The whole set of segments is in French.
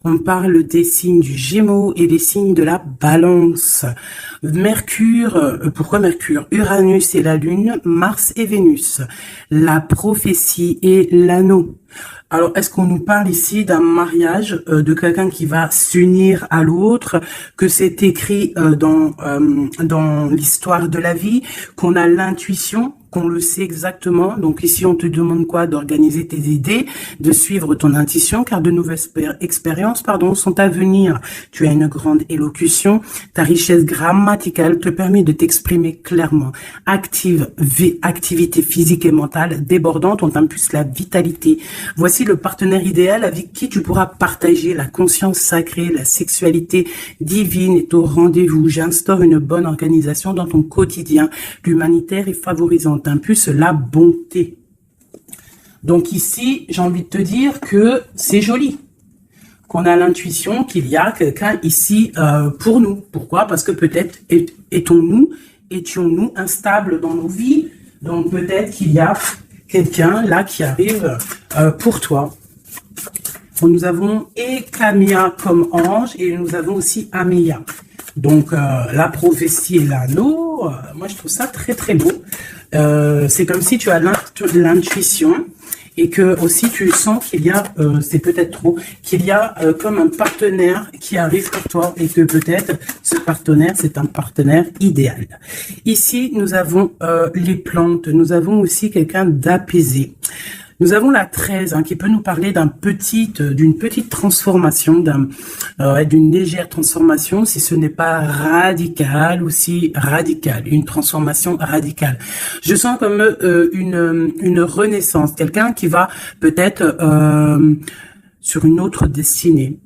On parle des signes du Gémeaux et des signes de la Balance. Mercure, pourquoi Mercure? Uranus et la Lune, Mars et Vénus. La prophétie et l'anneau. Alors, est-ce qu'on nous parle ici d'un mariage, de quelqu'un qui va s'unir à l'autre, que c'est écrit dans l'histoire de la vie, qu'on a l'intuition, qu'on le sait exactement. Donc ici, on te demande quoi? D'organiser tes idées, de suivre ton intuition, car de nouvelles expériences, sont à venir. Tu as une grande élocution. Ta richesse grammaticale te permet de t'exprimer clairement. Activité physique et mentale débordante, on t'impulse la vitalité. Voici le partenaire idéal avec qui tu pourras partager la conscience sacrée, la sexualité divine est au rendez-vous. J'instaure une bonne organisation dans ton quotidien. L'humanitaire est favorisant, t'impulse la bonté. Donc ici, j'ai envie de te dire que c'est joli, qu'on a l'intuition qu'il y a quelqu'un ici pour nous. Pourquoi? Parce que peut-être étions-nous instables dans nos vies. Donc peut-être qu'il y a quelqu'un là qui arrive pour toi. Bon, nous avons Ekamia comme ange et nous avons aussi Améa. Donc la prophétie et l'anneau, moi je trouve ça très très beau. C'est comme si tu as l'intuition et que aussi tu sens qu'il y a, c'est peut-être trop, qu'il y a comme un partenaire qui arrive pour toi et que peut-être ce partenaire, c'est un partenaire idéal. Ici, nous avons les plantes, nous avons aussi quelqu'un d'apaisé. Nous avons la 13 qui peut nous parler d'une petite transformation, d'une légère transformation, si ce n'est pas radical ou si radical, une transformation radicale. Je sens comme une renaissance, quelqu'un qui va peut-être sur une autre destinée.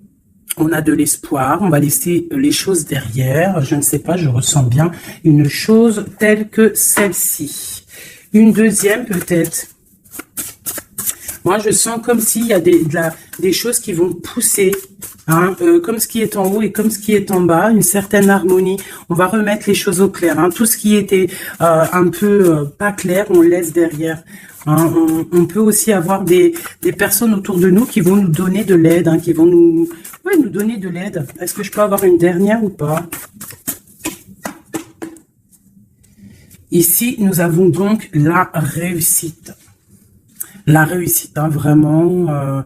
On a de l'espoir, on va laisser les choses derrière. Je ne sais pas, je ressens bien une chose telle que celle-ci. Une deuxième peut-être. Moi, je sens comme s'il y a des choses qui vont pousser, comme ce qui est en haut et comme ce qui est en bas, une certaine harmonie. On va remettre les choses au clair. Tout ce qui était un peu pas clair, on laisse derrière. On peut aussi avoir des personnes autour de nous qui vont nous donner de l'aide, qui vont nous donner de l'aide. Est-ce que je peux avoir une dernière ou pas? Ici, nous avons donc la réussite. La réussite, vraiment,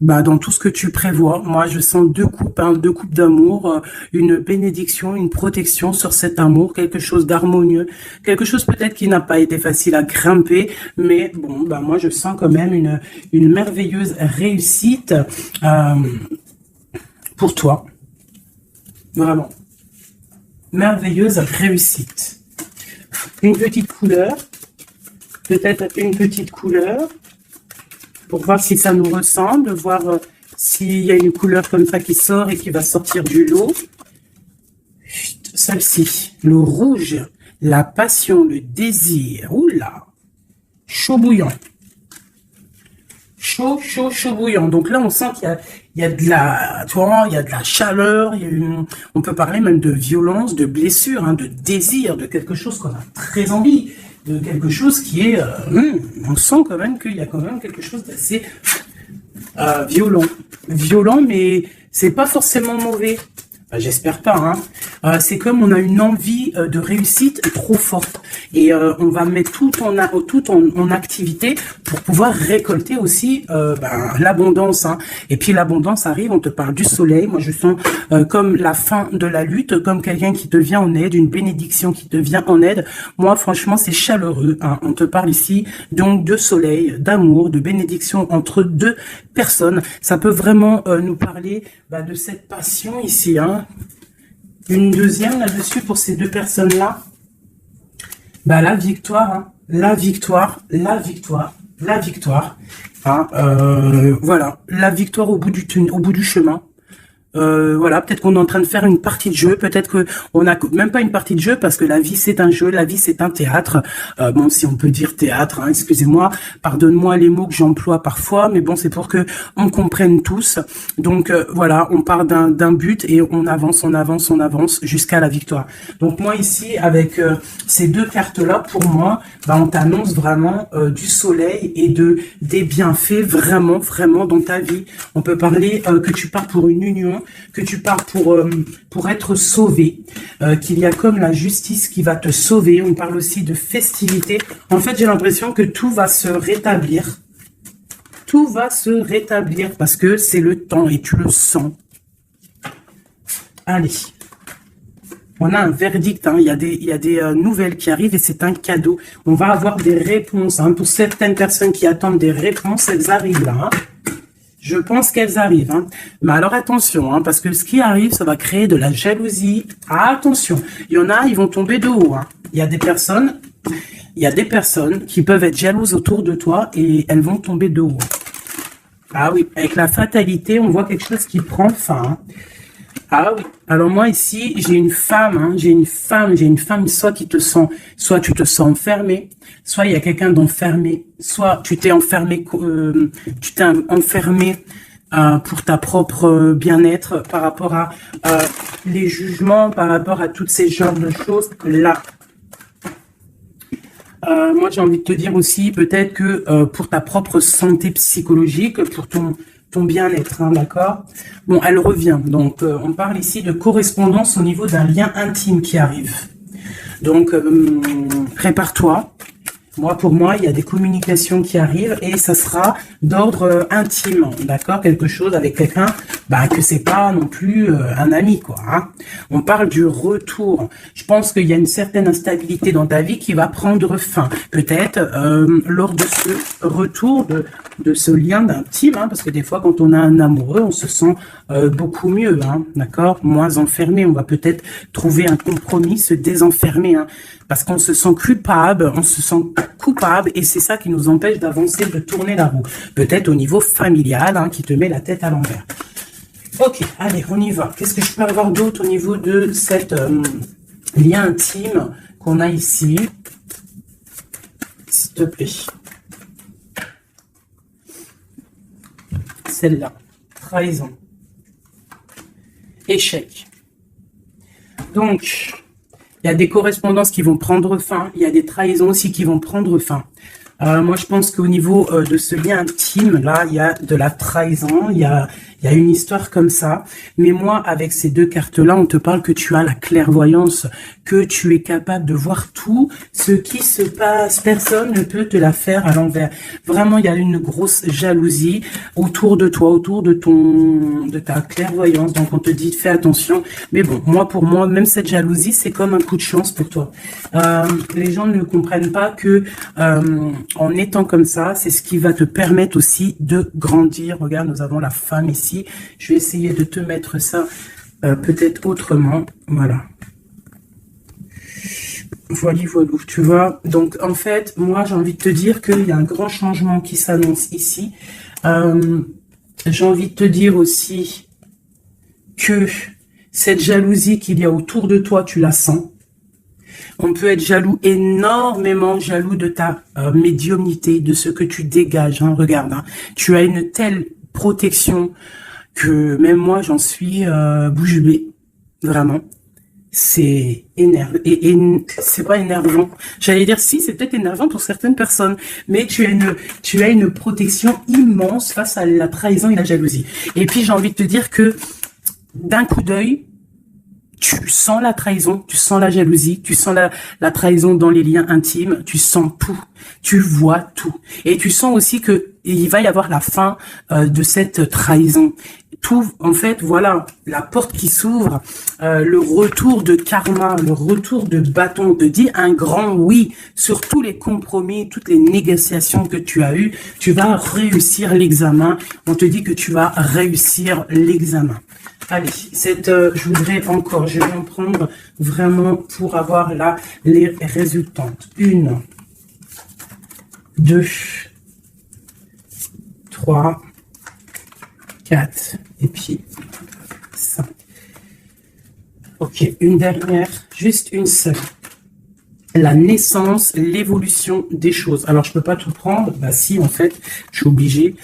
dans tout ce que tu prévois. Moi, je sens deux coupes d'amour, une bénédiction, une protection sur cet amour, quelque chose d'harmonieux, quelque chose peut-être qui n'a pas été facile à grimper, mais bon, moi, je sens quand même une merveilleuse réussite pour toi. Vraiment. Merveilleuse réussite. Une petite couleur, peut-être une petite couleur, pour voir si ça nous ressemble, voir s'il y a une couleur comme ça qui sort et qui va sortir du lot. Celle-ci, le rouge, la passion, le désir. Oula, chaud bouillant. Chaud bouillant. Donc là, on sent qu'il y a de la, il y a de la chaleur. On peut parler même de violence, de blessure, de désir, de quelque chose qu'on a très envie. De quelque chose qui est, on sent quand même qu'il y a quand même quelque chose d'assez violent, mais c'est pas forcément mauvais. J'espère pas. C'est comme on a une envie de réussite trop forte et on va mettre tout en activité pour pouvoir récolter aussi l'abondance. Et puis l'abondance arrive, on te parle du soleil. Moi je sens comme la fin de la lutte, comme quelqu'un qui te vient en aide, une bénédiction qui te vient en aide. Moi franchement c'est chaleureux. On te parle ici donc de soleil, d'amour, de bénédiction entre deux personnes. Ça peut vraiment nous parler de cette passion ici. Une deuxième là-dessus pour ces deux personnes-là. La victoire, la victoire. Voilà, la victoire au bout du chemin. Voilà, peut-être qu'on est en train de faire une partie de jeu, peut-être que on n'a même pas une partie de jeu parce que la vie c'est un jeu, la vie c'est un théâtre. Bon, si on peut dire théâtre, hein, excusez-moi, pardonne-moi les mots que j'emploie parfois, mais bon, c'est pour que on comprenne tous. Donc voilà, on part d'un but et on avance, on avance, on avance jusqu'à la victoire. Donc moi ici avec ces deux cartes là, pour moi, bah, on t'annonce vraiment du soleil et des bienfaits vraiment, vraiment dans ta vie. On peut parler que tu pars pour une union, que tu pars pour être sauvé, qu'il y a comme la justice qui va te sauver. On parle aussi de festivité. En fait, j'ai l'impression que tout va se rétablir. Tout va se rétablir parce que c'est le temps et tu le sens. Allez. On a un verdict, hein. Il y a des nouvelles qui arrivent et c'est un cadeau. On va avoir des réponses. Hein. Pour certaines personnes qui attendent des réponses, elles arrivent là. Hein. Je pense qu'elles arrivent. Hein. Mais alors attention, hein, parce que ce qui arrive, ça va créer de la jalousie. Ah, attention, il y en a, ils vont tomber de haut. Hein. Il y a des personnes qui peuvent être jalouses autour de toi et elles vont tomber de haut. Ah oui, avec la fatalité, on voit quelque chose qui prend fin. Hein. Ah oui. Alors moi ici, j'ai une femme, hein, j'ai une femme, soit tu te sens enfermé, soit il y a quelqu'un d'enfermé, soit tu t'es enfermé, pour ta propre bien-être par rapport à les jugements, par rapport à toutes ces genres de choses là. Moi j'ai envie de te dire aussi peut-être que pour ta propre santé psychologique, pour ton bien-être, hein, d'accord? Bon, elle revient. Donc, on parle ici de correspondance au niveau d'un lien intime qui arrive. Donc, prépare-toi. Pour moi, il y a des communications qui arrivent et ça sera d'ordre intime, d'accord? Quelque chose avec quelqu'un, que c'est pas non plus un ami, quoi. Hein. On parle du retour. Je pense qu'il y a une certaine instabilité dans ta vie qui va prendre fin. Peut-être lors de ce retour de ce lien d'intime, hein, parce que des fois, quand on a un amoureux, on se sent beaucoup mieux, hein, d'accord? Moins enfermé. On va peut-être trouver un compromis, se désenfermer, hein, parce qu'on se sent coupable, et c'est ça qui nous empêche d'avancer, de tourner la roue. Peut-être au niveau familial, hein, qui te met la tête à l'envers. Ok, allez, on y va. Qu'est-ce que je peux avoir d'autre au niveau de cette lien intime qu'on a ici? S'il te plaît. Celle-là. Trahison. Échec. Donc, il y a des correspondances qui vont prendre fin. Il y a des trahisons aussi qui vont prendre fin. Moi, je pense qu'au niveau de ce lien intime, là, il y a de la trahison, il y a une histoire comme ça. Mais moi, avec ces deux cartes-là, on te parle que tu as la clairvoyance, que tu es capable de voir tout ce qui se passe. Personne ne peut te la faire à l'envers. Vraiment, il y a une grosse jalousie autour de toi, autour de ta clairvoyance. Donc, on te dit, fais attention. Mais bon, pour moi, même cette jalousie, c'est comme un coup de chance pour toi. Les gens ne comprennent pas que en étant comme ça, c'est ce qui va te permettre aussi de grandir. Regarde, nous avons la femme ici. Je vais essayer de te mettre ça peut-être autrement. Voilà. Voilà, tu vois. Donc, en fait, moi, j'ai envie de te dire qu'il y a un grand changement qui s'annonce ici. J'ai envie de te dire aussi que cette jalousie qu'il y a autour de toi, tu la sens. On peut être jaloux, énormément jaloux de ta médiumnité, de ce que tu dégages. Hein, regarde, hein, tu as une telle protection que même moi, j'en suis bouche bée. Vraiment. C'est énervant. Et c'est pas énervant. J'allais dire, si, c'est peut-être énervant pour certaines personnes. Mais tu as une protection immense face à la trahison et la jalousie. Et puis, j'ai envie de te dire que d'un coup d'œil, tu sens la trahison, tu sens la jalousie, tu sens la trahison dans les liens intimes, tu sens tout, tu vois tout. Et tu sens aussi que il va y avoir la fin de cette trahison. Tout, en fait, voilà, la porte qui s'ouvre, le retour de karma, le retour de bâton, on te dit un grand oui sur tous les compromis, toutes les négociations que tu as eues. Tu vas réussir l'examen. On te dit que tu vas réussir l'examen. Allez, je vais en prendre vraiment pour avoir là les résultantes. 1, 2, 3, 4, et puis Ok, une dernière, juste une seule. La naissance, l'évolution des choses. Alors, je peux pas tout prendre. Bah si, en fait, je suis obligé.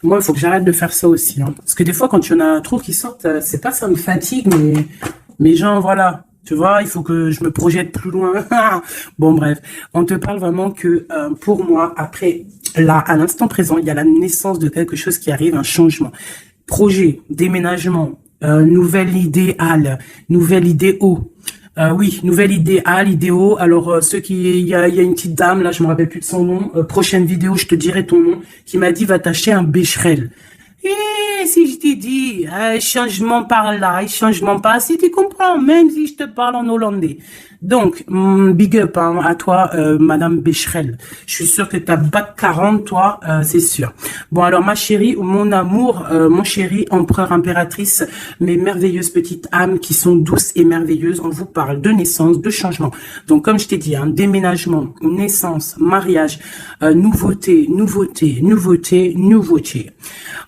Moi, il faut que j'arrête de faire ça aussi. Hein. Parce que des fois, quand il y en a trop qui sortent, c'est pas ça me fatigue, mais genre, voilà. Tu vois, il faut que je me projette plus loin. Bon, bref. On te parle vraiment que, pour moi, après, là, à l'instant présent, il y a la naissance de quelque chose qui arrive, un changement. Projet, déménagement, nouvelle idéale, nouvelle idéo. Oui, nouvelle idéale, idéo. Alors, il y a une petite dame, là, je me rappelle plus de son nom. Prochaine vidéo, je te dirai ton nom, qui m'a dit, va t'acheter un Becherel. Et si je t'ai dit, changement par là, changement par là, si tu comprends, même si je te parle en hollandais. Donc, big up hein, à toi, Madame Becherel. Je suis sûre que t'as bac 40, toi, c'est sûr. Bon, alors, ma chérie, mon amour, mon chéri, empereur, impératrice, mes merveilleuses petites âmes qui sont douces et merveilleuses, on vous parle de naissance, de changement. Donc, comme je t'ai dit, hein, déménagement, naissance, mariage, nouveauté, nouveauté, nouveauté, nouveauté.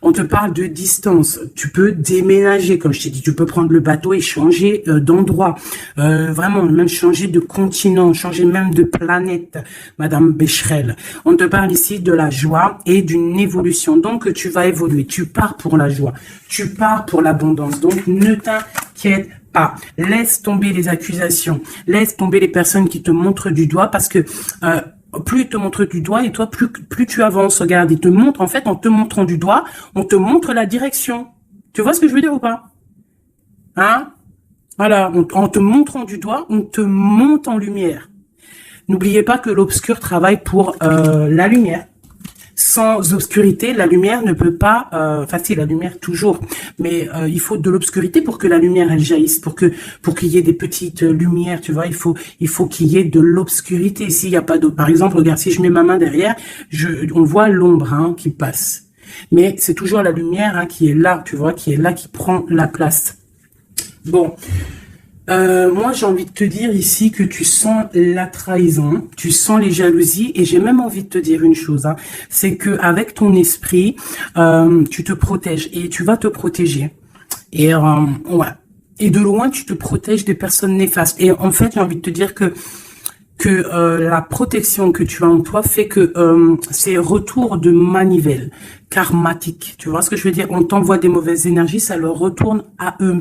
On te parle de distance. Tu peux déménager, comme je t'ai dit. Tu peux prendre le bateau et changer d'endroit. Vraiment, même changer de continent, changer même de planète, Madame Becherel. On te parle ici de la joie et d'une évolution. Donc, tu vas évoluer. Tu pars pour la joie. Tu pars pour l'abondance. Donc, ne t'inquiète pas. Laisse tomber les accusations. Laisse tomber les personnes qui te montrent du doigt parce que... plus il te montre du doigt et toi, plus tu avances. Regarde, il te montre, en fait, en te montrant du doigt, on te montre la direction. Tu vois ce que je veux dire ou pas? Hein? Voilà, en te montrant du doigt, on te monte en lumière. N'oubliez pas que l'obscur travaille pour la lumière. Sans obscurité, la lumière ne peut pas... Enfin, si, la lumière toujours. Mais il faut de l'obscurité pour que la lumière, elle jaillisse. Pour qu'il y ait des petites lumières, tu vois. Il faut qu'il y ait de l'obscurité. S'il n'y a pas d'eau. Par exemple, regarde, si je mets ma main derrière, on voit l'ombre hein, qui passe. Mais c'est toujours la lumière hein, qui est là, tu vois, qui est là, qui prend la place. Bon... moi, j'ai envie de te dire ici que tu sens la trahison, tu sens les jalousies, et j'ai même envie de te dire une chose, hein, c'est que avec ton esprit, tu te protèges et tu vas te protéger. Et ouais. Et de loin, tu te protèges des personnes néfastes. Et en fait, j'ai envie de te dire que la protection que tu as en toi fait que c'est retour de manivelle karmatique. Tu vois ce que je veux dire? On t'envoie des mauvaises énergies, ça leur retourne à eux.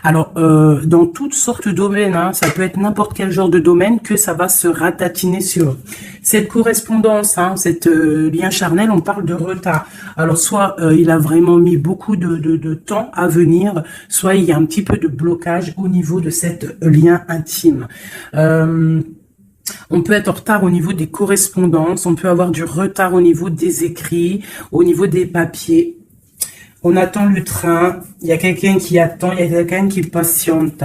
Alors, dans toutes sortes de domaines, hein, ça peut être n'importe quel genre de domaine que ça va se ratatiner sur eux. Cette correspondance, hein, cette lien charnel, on parle de retard. Alors, soit il a vraiment mis beaucoup de temps à venir, soit il y a un petit peu de blocage au niveau de cette lien intime. On peut être en retard au niveau des correspondances, on peut avoir du retard au niveau des écrits, au niveau des papiers. On attend le train, il y a quelqu'un qui attend, il y a quelqu'un qui patiente.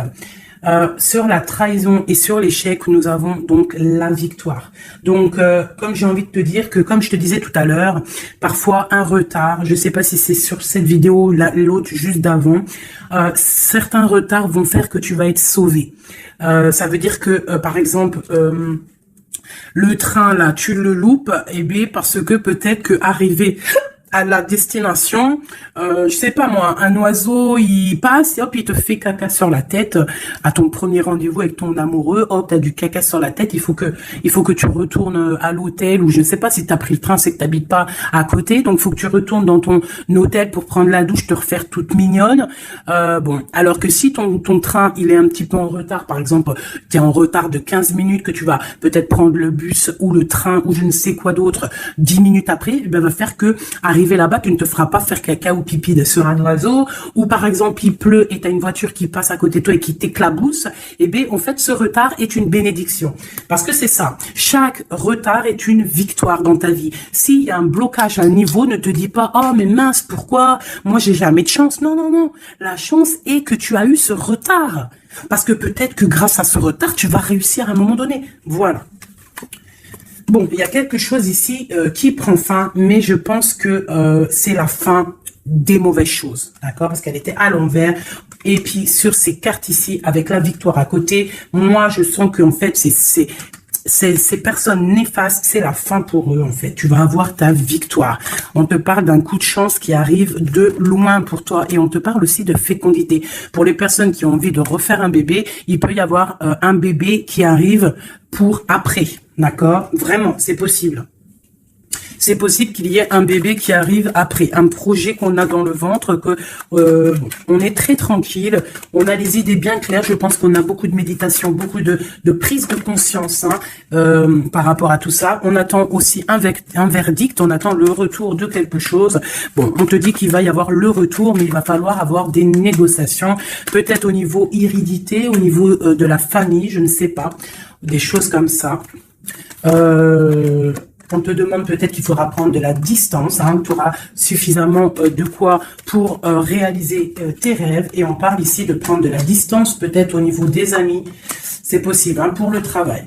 Sur la trahison et sur l'échec, nous avons donc la victoire. Donc, comme j'ai envie de te dire que, comme je te disais tout à l'heure, parfois un retard, je sais pas si c'est sur cette vidéo, l'autre juste d'avant, certains retards vont faire que tu vas être sauvé. Ça veut dire que, par exemple, le train là, tu le loupes, et bien parce que peut-être que arrivé à la destination, je sais pas moi, un oiseau il passe et hop il te fait caca sur la tête à ton premier rendez-vous avec ton amoureux, hop t'as du caca sur la tête, il faut que tu retournes à l'hôtel, ou je ne sais pas si t'as pris le train, c'est que t'habites pas à côté, donc il faut que tu retournes dans ton hôtel pour prendre la douche, te refaire toute mignonne. Bon, alors que si ton train il est un petit peu en retard, par exemple t'es en retard de 15 minutes, que tu vas peut-être prendre le bus ou le train ou je ne sais quoi d'autre 10 minutes après, ben va faire que arriver là-bas, tu ne te feras pas faire caca ou pipi sur un oiseau, ou par exemple il pleut et tu as une voiture qui passe à côté de toi et qui t'éclabousse, et bien en fait ce retard est une bénédiction. Parce que c'est ça, chaque retard est une victoire dans ta vie. S'il y a un blocage à un niveau, ne te dis pas « Oh mais mince, pourquoi? Moi j'ai jamais de chance. » Non, non, non. La chance est que tu as eu ce retard. Parce que peut-être que grâce à ce retard, tu vas réussir à un moment donné. Voilà. Bon, il y a quelque chose ici qui prend fin, mais je pense que c'est la fin des mauvaises choses, d'accord? Parce qu'elle était à l'envers. Et puis, sur ces cartes ici, avec la victoire à côté, moi, je sens qu'en fait, ces personnes néfastes, c'est la fin pour eux en fait. Tu vas avoir ta victoire. On te parle d'un coup de chance qui arrive de loin pour toi et on te parle aussi de fécondité. Pour les personnes qui ont envie de refaire un bébé, il peut y avoir un bébé qui arrive pour après, d'accord? Vraiment, c'est possible. C'est possible qu'il y ait un bébé qui arrive après, un projet qu'on a dans le ventre, que on est très tranquille, on a les idées bien claires. Je pense qu'on a beaucoup de méditation, beaucoup de prise de conscience par rapport à tout ça. On attend aussi un verdict, on attend le retour de quelque chose. Bon, on te dit qu'il va y avoir le retour, mais il va falloir avoir des négociations, peut-être au niveau hérédité, au niveau de la famille, je ne sais pas, des choses comme ça. On te demande peut-être qu'il faudra prendre de la distance, tu auras suffisamment de quoi pour réaliser tes rêves. Et on parle ici de prendre de la distance, peut-être au niveau des amis. C'est possible pour le travail.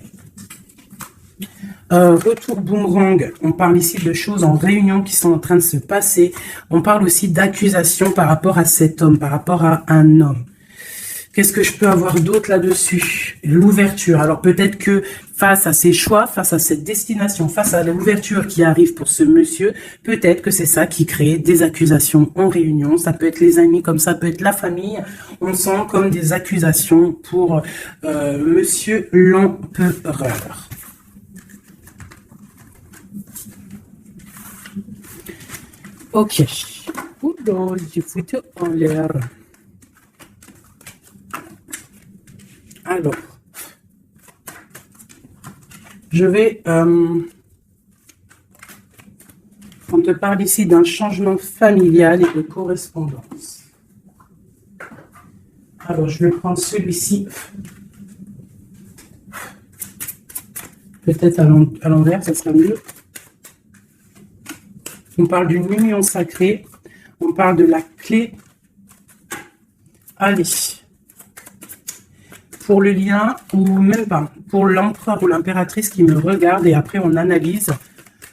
Retour boomerang, on parle ici de choses en réunion qui sont en train de se passer. On parle aussi d'accusations par rapport à cet homme, par rapport à un homme. Qu'est-ce que je peux avoir d'autre là-dessus? L'ouverture. Alors peut-être que face à ses choix, face à cette destination, face à l'ouverture qui arrive pour ce monsieur, peut-être que c'est ça qui crée des accusations en réunion. Ça peut être les amis, comme ça peut être la famille. On sent comme des accusations pour monsieur l'empereur. Ok. Oula, j'ai foutu en l'air. Alors, je vais... on te parle ici d'un changement familial et de correspondance. Alors, je vais prendre celui-ci. Peut-être à l'envers, ça sera mieux. On parle d'une union sacrée. On parle de la clé. Allez. Pour le lien, ou même pas, pour l'empereur ou l'impératrice qui me regarde et après on analyse.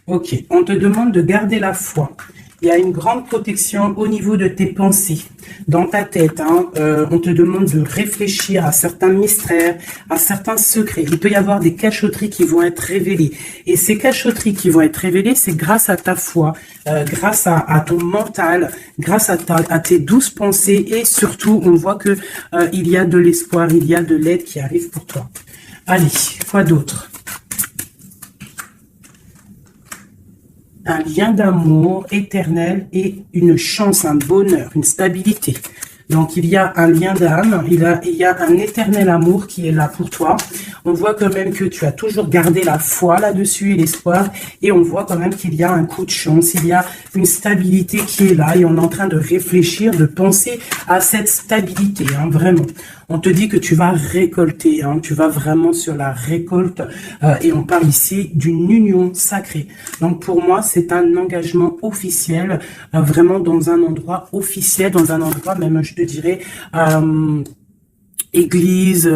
Ok, on te demande de garder la foi. Il y a une grande protection au niveau de tes pensées, dans ta tête. On te demande de réfléchir à certains mystères, à certains secrets. Il peut y avoir des cachotteries qui vont être révélées. Et ces cachotteries qui vont être révélées, c'est grâce à ta foi, grâce à ton mental, grâce à tes douces pensées. Et surtout, on voit que il y a de l'espoir, il y a de l'aide qui arrive pour toi. Allez, quoi d'autre? Un lien d'amour éternel et une chance, un bonheur, une stabilité. Donc, il y a un lien d'âme, il y a un éternel amour qui est là pour toi. On voit quand même que tu as toujours gardé la foi là-dessus et l'espoir. Et on voit quand même qu'il y a un coup de chance, il y a une stabilité qui est là. Et on est en train de réfléchir, de penser à cette stabilité, vraiment. On te dit que tu vas récolter, tu vas vraiment sur la récolte. Et on parle ici d'une union sacrée. Donc, pour moi, c'est un engagement officiel, vraiment dans un endroit officiel, dans un endroit même, je te dirais, église,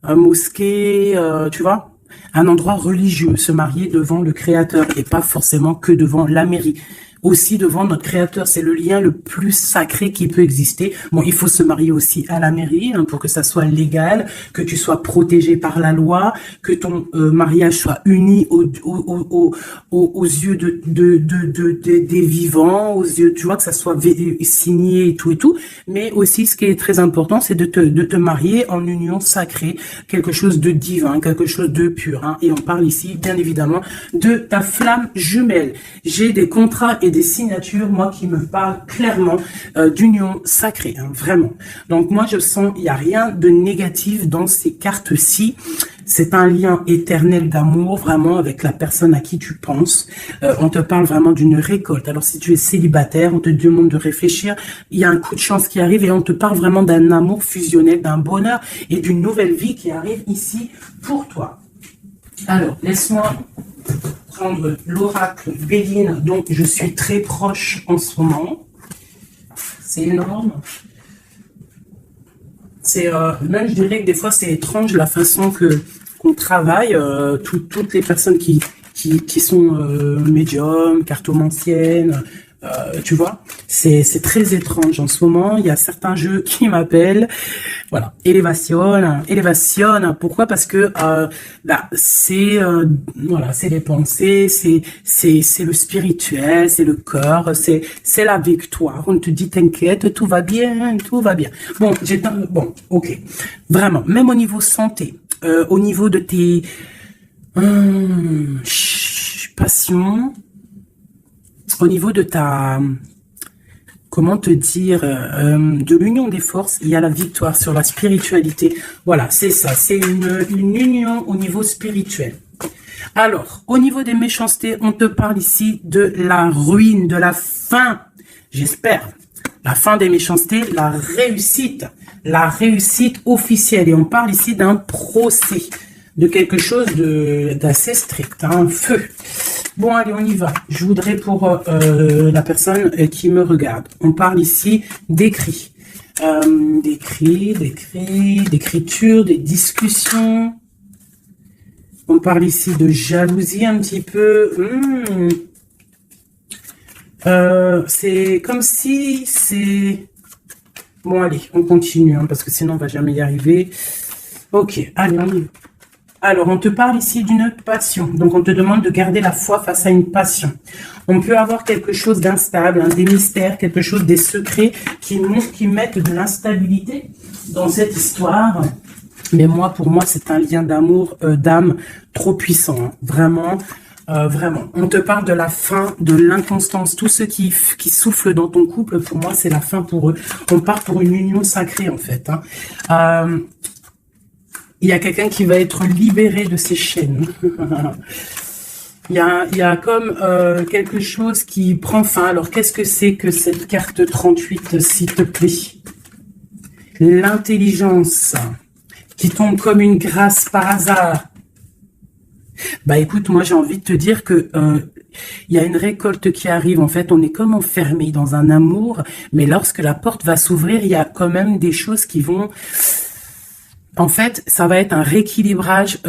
mosquée, tu vois, un endroit religieux, se marier devant le Créateur et pas forcément que devant la mairie. Aussi devant notre Créateur, c'est le lien le plus sacré qui peut exister. Bon, il faut se marier aussi à la mairie pour que ça soit légal, que tu sois protégé par la loi, que ton mariage soit uni aux yeux des vivants, aux yeux, tu vois, que ça soit signé et tout. Mais aussi, ce qui est très important, c'est de te marier en union sacrée, quelque chose de divin, quelque chose de pur. Et on parle ici, bien évidemment, de ta flamme jumelle. J'ai des contrats et des signatures, moi, qui me parlent clairement d'union sacrée, vraiment. Donc, moi, je sens, il n'y a rien de négatif dans ces cartes-ci. C'est un lien éternel d'amour, vraiment, avec la personne à qui tu penses. On te parle vraiment d'une récolte. Alors, si tu es célibataire, on te demande de réfléchir. Il y a un coup de chance qui arrive et on te parle vraiment d'un amour fusionnel, d'un bonheur et d'une nouvelle vie qui arrive ici pour toi. Alors, laisse-moi prendre l'oracle Béline, dont je suis très proche en ce moment. C'est énorme. C'est même, je dirais que des fois, c'est étrange la façon qu'on travaille. Toutes les personnes qui sont médiums, cartomanciennes, tu vois, c'est très étrange en ce moment. Il y a certains jeux qui m'appellent. Voilà, élévation. Pourquoi? Parce que c'est voilà, c'est les pensées, c'est le spirituel, c'est le corps, c'est la victoire. On te dit t'inquiète, tout va bien, tout va bien. Bon, ok, vraiment. Même au niveau santé, au niveau de tes passions, au niveau de ta comment te dire, de l'union des forces, il y a la victoire sur la spiritualité. Voilà, c'est ça, c'est une union au niveau spirituel. Alors, au niveau des méchancetés, on te parle ici de la ruine, de la fin, j'espère, la fin des méchancetés, la réussite officielle. Et on parle ici d'un procès, de quelque chose d'assez strict, un feu. Bon, allez, on y va. Je voudrais pour la personne qui me regarde. On parle ici d'écrit. D'écriture, des discussions. On parle ici de jalousie un petit peu. C'est comme si c'est... Bon, allez, on continue, hein, parce que sinon on va jamais y arriver. Ok, allez, on y va. Alors, on te parle ici d'une passion. Donc, on te demande de garder la foi face à une passion. On peut avoir quelque chose d'instable, hein, des mystères, quelque chose, des secrets qui mettent de l'instabilité dans cette histoire. Mais pour moi, c'est un lien d'amour, d'âme trop puissant. Hein. Vraiment, vraiment. On te parle de la fin, de l'inconstance. Tous ceux qui soufflent dans ton couple, pour moi, c'est la fin pour eux. On part pour une union sacrée, en fait. Hein. Il y a quelqu'un qui va être libéré de ses chaînes. Il y a comme quelque chose qui prend fin. Alors, qu'est-ce que c'est que cette carte 38, s'il te plaît? L'intelligence qui tombe comme une grâce par hasard. Bah écoute, moi j'ai envie de te dire que il y a une récolte qui arrive. En fait, on est comme enfermé dans un amour, mais lorsque la porte va s'ouvrir, il y a quand même des choses qui vont... En fait, ça va être un rééquilibrage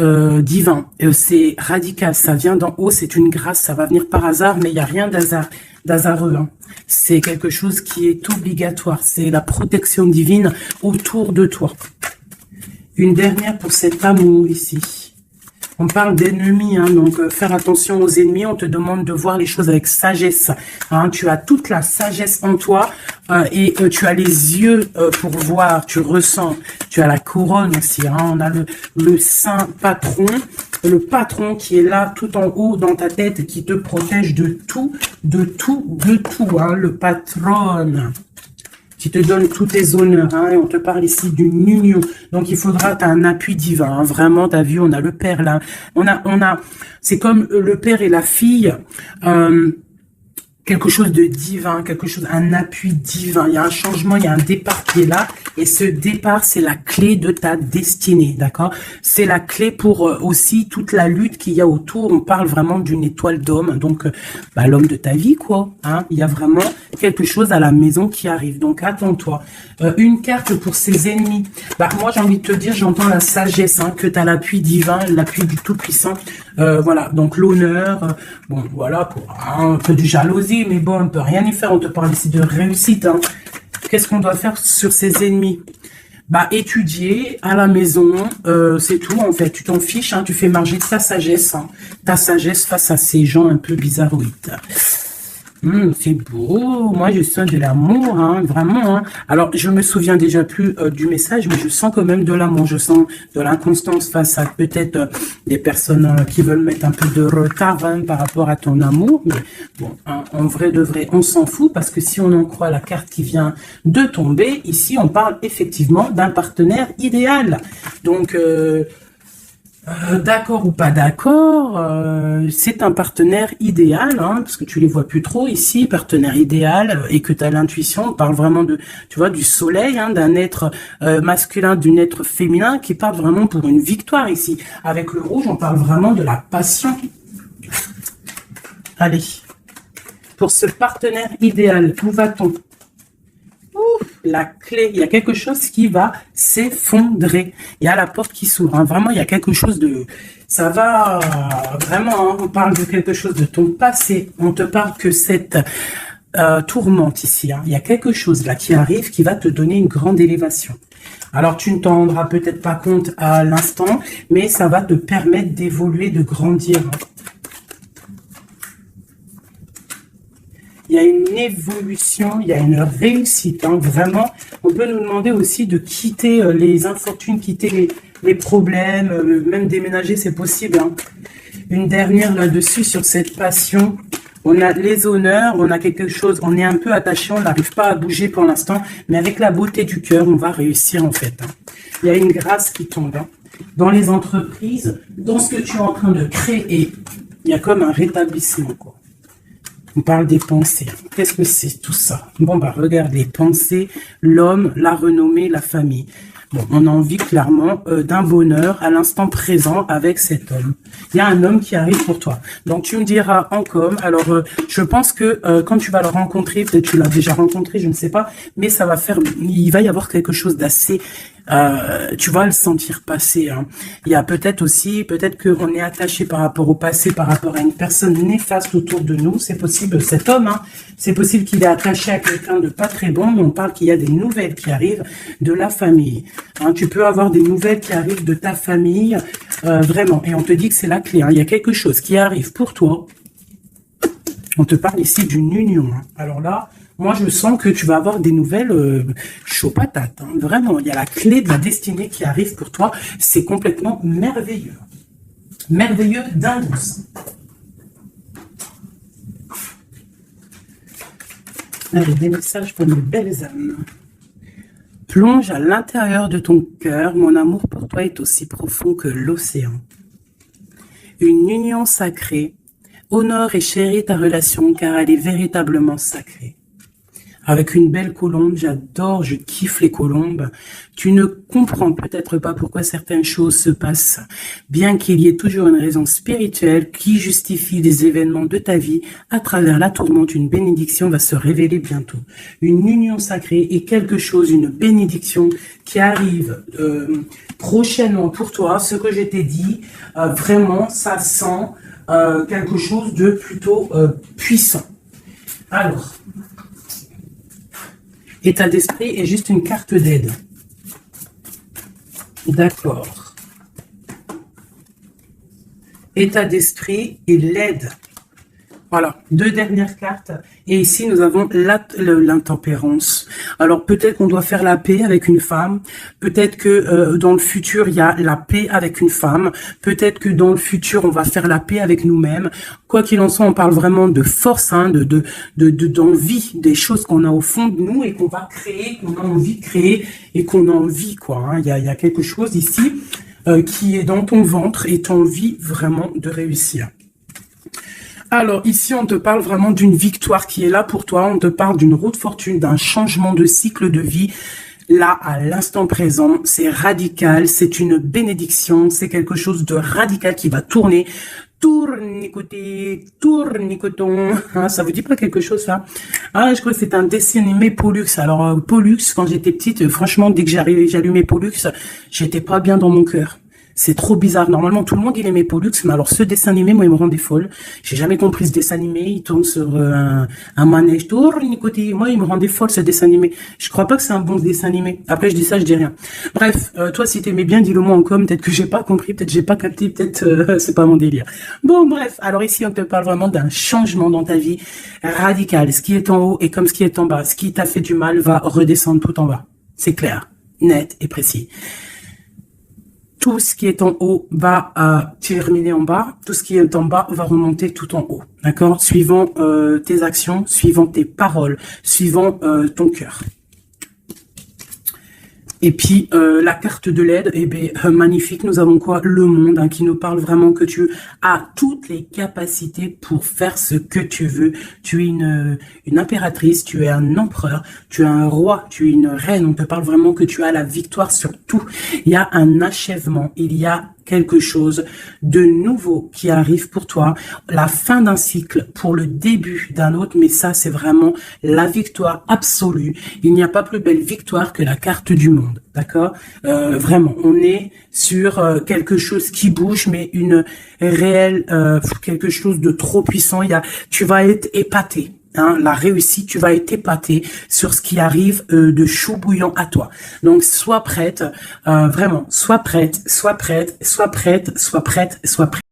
divin. C'est radical, ça vient d'en haut, c'est une grâce, ça va venir par hasard, mais il n'y a rien d'hasardeux. Hein. C'est quelque chose qui est obligatoire, c'est la protection divine autour de toi. Une dernière pour cet amour ici. On parle d'ennemis, hein, donc faire attention aux ennemis. On te demande de voir les choses avec sagesse. Hein, tu as toute la sagesse en toi et tu as les yeux pour voir, tu ressens. Tu as la couronne aussi. Hein, on a le saint patron, le patron qui est là tout en haut dans ta tête, qui te protège de tout. Hein, le patron qui te donne tous tes honneurs, hein, et on te parle ici d'une union. Donc il faudra, tu as un appui divin, hein, vraiment, tu as vu, on a le père là, on a, c'est comme le père et la fille, quelque chose de divin, quelque chose, un appui divin. Il y a un changement, il y a un départ qui est là. Et ce départ, c'est la clé de ta destinée, d'accord? C'est la clé pour aussi toute la lutte qu'il y a autour. On parle vraiment d'une étoile d'homme, donc l'homme de ta vie, quoi. Hein? Il y a vraiment quelque chose à la maison qui arrive. Donc attends-toi. Une carte pour ses ennemis. Moi, j'ai envie de te dire, j'entends la sagesse, hein, que tu as l'appui divin, l'appui du Tout-Puissant. Voilà, donc l'honneur, bon, voilà, quoi, un peu de jalousie, mais bon, on ne peut rien y faire. On te parle ici de réussite. Hein. Qu'est-ce qu'on doit faire sur ses ennemis? Étudier à la maison, c'est tout, en fait. Tu t'en fiches, hein, tu fais marger ta sagesse face à ces gens un peu bizarroïdes. C'est beau, moi je sens de l'amour, hein, vraiment. Hein. Alors, je me souviens déjà plus du message, mais je sens quand même de l'amour, je sens de l'inconstance face à peut-être des personnes qui veulent mettre un peu de retard hein, par rapport à ton amour. Mais bon, hein, en vrai de vrai, on s'en fout parce que si on en croit la carte qui vient de tomber, ici on parle effectivement d'un partenaire idéal. Donc... d'accord ou pas d'accord, c'est un partenaire idéal, hein, parce que tu les vois plus trop ici, partenaire idéal, et que tu as l'intuition, on parle vraiment de, tu vois, du soleil, hein, d'un être masculin, d'un être féminin, qui parle vraiment pour une victoire ici. Avec le rouge, on parle vraiment de la passion. Allez, pour ce partenaire idéal, où va-t-on? La clé, il y a quelque chose qui va s'effondrer. Il y a la porte qui s'ouvre. Hein. Vraiment, il y a quelque chose de... Ça va vraiment, hein, on parle de quelque chose de ton passé. On te parle que cette tourmente ici. Hein. Il y a quelque chose là qui arrive qui va te donner une grande élévation. Alors, tu ne t'en rendras peut-être pas compte à l'instant, mais ça va te permettre d'évoluer, de grandir. Il y a une évolution, il y a une réussite. Hein. Vraiment, on peut nous demander aussi de quitter les infortunes, quitter les problèmes, même déménager, c'est possible. Hein. Une dernière là-dessus sur cette passion. On a les honneurs, on a quelque chose, on est un peu attaché, on n'arrive pas à bouger pour l'instant, mais avec la beauté du cœur, on va réussir en fait. Hein. Il y a une grâce qui tombe. Hein. Dans les entreprises, dans ce que tu es en train de créer, il y a comme un rétablissement, quoi. On parle des pensées. Qu'est-ce que c'est tout ça? Bon, bah, regarde les pensées, l'homme, la renommée, la famille. Bon, on a envie clairement d'un bonheur à l'instant présent avec cet homme. Il y a un homme qui arrive pour toi. Donc, tu me diras en com. Alors, je pense que quand tu vas le rencontrer, peut-être tu l'as déjà rencontré, je ne sais pas, mais ça va faire, il va y avoir quelque chose d'assez, tu vas le sentir passer. Hein. Il y a peut-être aussi, peut-être qu'on est attaché par rapport au passé, par rapport à une personne néfaste autour de nous. C'est possible, cet homme, hein, c'est possible qu'il est attaché à quelqu'un de pas très bon, mais on parle qu'il y a des nouvelles qui arrivent de la famille. Hein, tu peux avoir des nouvelles qui arrivent de ta famille, vraiment. Et on te dit que c'est la clé. Hein. Il y a quelque chose qui arrive pour toi. On te parle ici d'une union. Hein. Alors là, moi, je sens que tu vas avoir des nouvelles chaud patate. Hein. Vraiment, il y a la clé de la destinée qui arrive pour toi. C'est complètement merveilleux. Merveilleux d'innocent. Allez, des messages pour mes belles âmes. Plonge à l'intérieur de ton cœur. Mon amour pour toi est aussi profond que l'océan. Une union sacrée. Honore et chéris ta relation car elle est véritablement sacrée. Avec une belle colombe, j'adore, je kiffe les colombes. Tu ne comprends peut-être pas pourquoi certaines choses se passent, bien qu'il y ait toujours une raison spirituelle qui justifie des événements de ta vie. À travers la tourmente, une bénédiction va se révéler bientôt. Une union sacrée est quelque chose, une bénédiction qui arrive prochainement pour toi. Ce que je t'ai dit, vraiment, ça sent quelque chose de plutôt puissant. Alors, état d'esprit est juste une carte d'aide. D'accord. État d'esprit et l'aide. Voilà, deux dernières cartes. Et ici, nous avons l'intempérance. Alors, peut-être qu'on doit faire la paix avec une femme. Peut-être que dans le futur, il y a la paix avec une femme. Peut-être que dans le futur, on va faire la paix avec nous-mêmes. Quoi qu'il en soit, on parle vraiment de force, hein, d'envie, des choses qu'on a au fond de nous et qu'on va créer, qu'on a envie de créer et qu'on a envie, quoi. Hein. Il y a quelque chose ici qui est dans ton ventre et tu as envie vraiment de réussir. Alors, ici, on te parle vraiment d'une victoire qui est là pour toi. On te parle d'une roue de fortune, d'un changement de cycle de vie. Là, à l'instant présent, c'est radical, c'est une bénédiction, c'est quelque chose de radical qui va tourner. Tournicoté, tournicoton. Hein, ça vous dit pas quelque chose, ça? Ah, je crois que c'est un dessin animé Pollux. Alors, Pollux, quand j'étais petite, franchement, dès que j'allumais Pollux, j'étais pas bien dans mon cœur. C'est trop bizarre. Normalement, tout le monde, il aimait Pollux, mais alors ce dessin animé, moi, il me rendait folle. J'ai jamais compris ce dessin animé. Il tourne sur un manège. Tournicoté. Moi, il me rendait folle, ce dessin animé. Je crois pas que c'est un bon dessin animé. Après, je dis ça, je dis rien. Bref, toi, si t'aimais bien, dis-le moi en com. Peut-être que j'ai pas compris, peut-être j'ai pas capté, peut-être c'est pas mon délire. Bon, bref. Alors ici, on te parle vraiment d'un changement dans ta vie radical. Ce qui est en haut est comme ce qui est en bas. Ce qui t'a fait du mal va redescendre tout en bas. C'est clair, net et précis. Tout ce qui est en haut va terminer en bas. Tout ce qui est en bas va remonter tout en haut. D'accord? Suivant tes actions, suivant tes paroles, suivant ton cœur. Et puis, la carte de l'aide, eh bien, magnifique. Nous avons quoi? Le monde, hein, qui nous parle vraiment que tu as toutes les capacités pour faire ce que tu veux. Tu es une impératrice, tu es un empereur, tu es un roi, tu es une reine. On te parle vraiment que tu as la victoire sur tout. Il y a un achèvement, il y a quelque chose de nouveau qui arrive pour toi, la fin d'un cycle pour le début d'un autre, mais ça c'est vraiment la victoire absolue. Il n'y a pas plus belle victoire que la carte du monde, d'accord? Vraiment, on est sur quelque chose qui bouge, mais une réelle quelque chose de trop puissant. Tu vas être épaté. hein, la réussite, tu vas être épaté sur ce qui arrive de chaud bouillant à toi. Donc, sois prête, vraiment, sois prête, sois prête, sois prête, sois prête, sois prête.